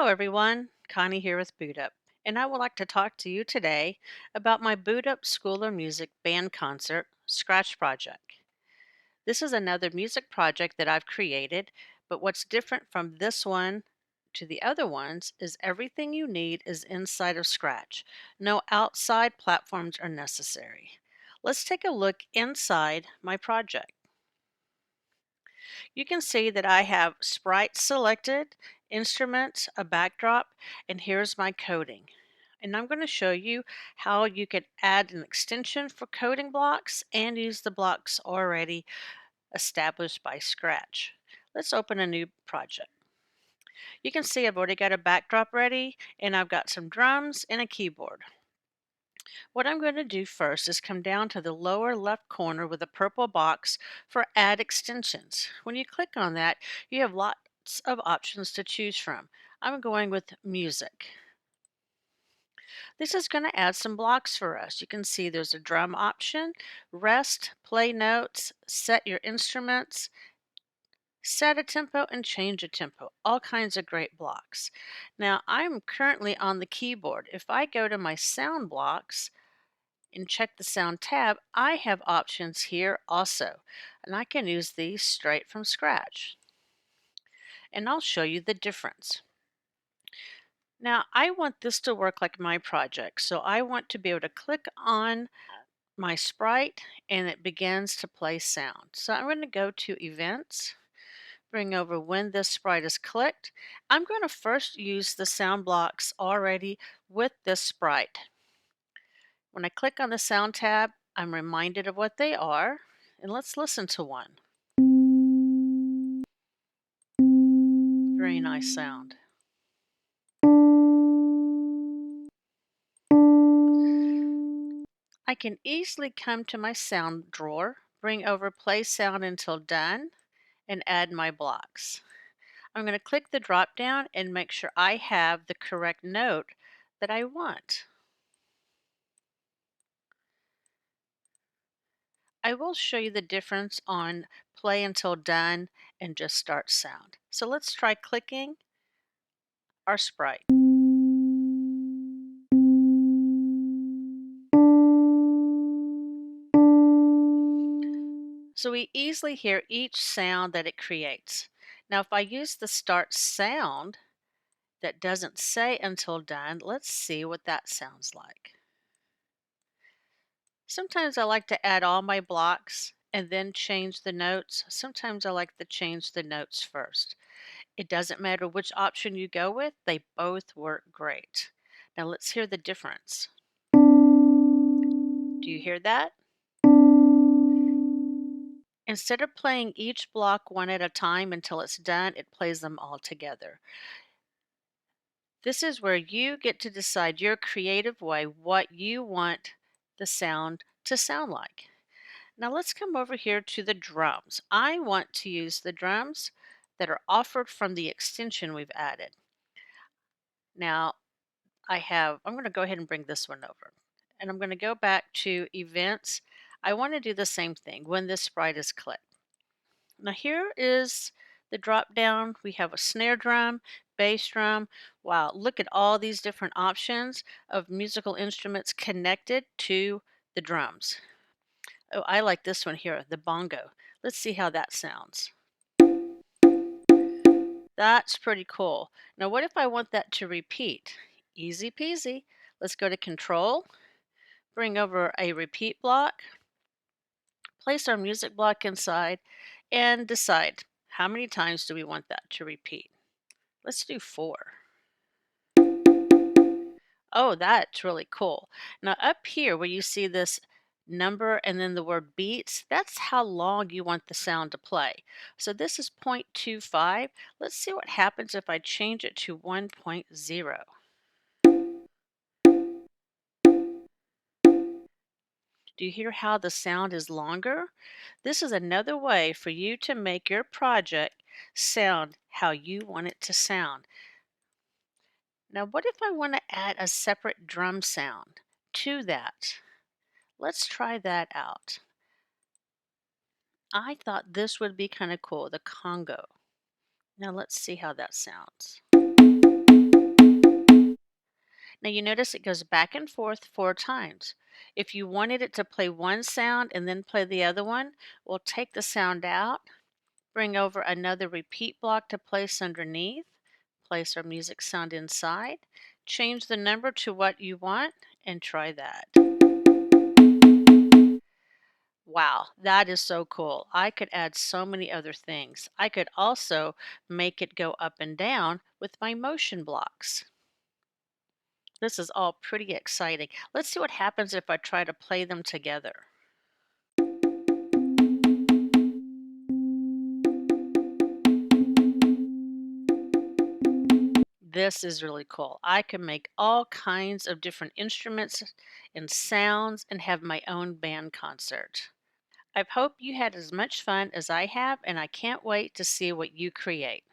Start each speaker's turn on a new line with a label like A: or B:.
A: everyone, Connie here with BootUp, and I would like to talk to you today about my BootUp School of Music band concert Scratch project. This is another music project that I've created, but what's different from this one to the other ones is everything you need is inside of Scratch. No outside platforms are necessary. Let's take a look inside my project. You can see that I have sprites selected, instruments, a backdrop, and here's my coding. And I'm going to show you how you could add an extension for coding blocks and use the blocks already established by Scratch. Let's open a new project. You can see I've already got a backdrop ready and I've got some drums and a keyboard. What I'm going to do first is come down to the lower left corner with a purple box for Add Extensions. When you click on that, you have lots of options to choose from. I'm going with Music. This is going to add some blocks for us. You can see there's a drum option, rest, play notes, set your instruments, set a tempo, and change a tempo. All kinds of great blocks. Now, I'm currently on the keyboard. If I go to my sound blocks, and check the sound tab, I have options here also, and I can use these straight from Scratch. And I'll show you the difference. Now, I want this to work like my project, so I want to be able to click on my sprite and it begins to play sound. So I'm going to go to Events, bring over when this sprite is clicked. I'm going to first use the sound blocks already with this sprite. When I click on the sound tab, I'm reminded of what they are, and let's listen to one. Very nice sound. I can easily come to my sound drawer, bring over play sound until done, and add my blocks. I'm going to click the drop down and make sure I have the correct note that I want. I will show you the difference on play until done and just start sound. So let's try clicking our sprite. So we easily hear each sound that it creates. Now, if I use the start sound that doesn't say until done, let's see what that sounds like. Sometimes I like to add all my blocks and then change the notes. Sometimes I like to change the notes first. It doesn't matter which option you go with, they both work great. Now let's hear the difference. Do you hear that? Instead of playing each block one at a time until it's done, it plays them all together. This is where you get to decide your creative way what you want the sound to sound like. Now let's come over here to the drums. I want to use the drums that are offered from the extension we've added. Now I'm going to go ahead and bring this one over. And I'm going to go back to Events. I want to do the same thing when this sprite is clicked. Now here is the drop down. We have a snare drum, bass drum. Wow, look at all these different options of musical instruments connected to the drums. Oh, I like this one here, the bongo. Let's see how that sounds. That's pretty cool. Now what if I want that to repeat? Easy peasy. Let's go to Control, bring over a repeat block, place our music block inside, and decide how many times do we want that to repeat. Let's do 4. Oh, that's really cool. Now up here where you see this number and then the word beats, that's how long you want the sound to play. So this is 0.25. Let's see what happens if I change it to 1.0. Do you hear how the sound is longer? This is another way for you to make your project sound how you want it to sound. Now, what if I want to add a separate drum sound to that? Let's try that out. I thought this would be kind of cool, the Congo. Now let's see how that sounds. Now you notice it goes back and forth 4 times. If you wanted it to play one sound and then play the other one, we'll take the sound out, bring over another repeat block to place underneath, place our music sound inside, change the number to what you want, and try that. Wow, that is so cool. I could add so many other things. I could also make it go up and down with my motion blocks. This is all pretty exciting. Let's see what happens if I try to play them together. This is really cool. I can make all kinds of different instruments and sounds and have my own band concert. I hope you had as much fun as I have, and I can't wait to see what you create.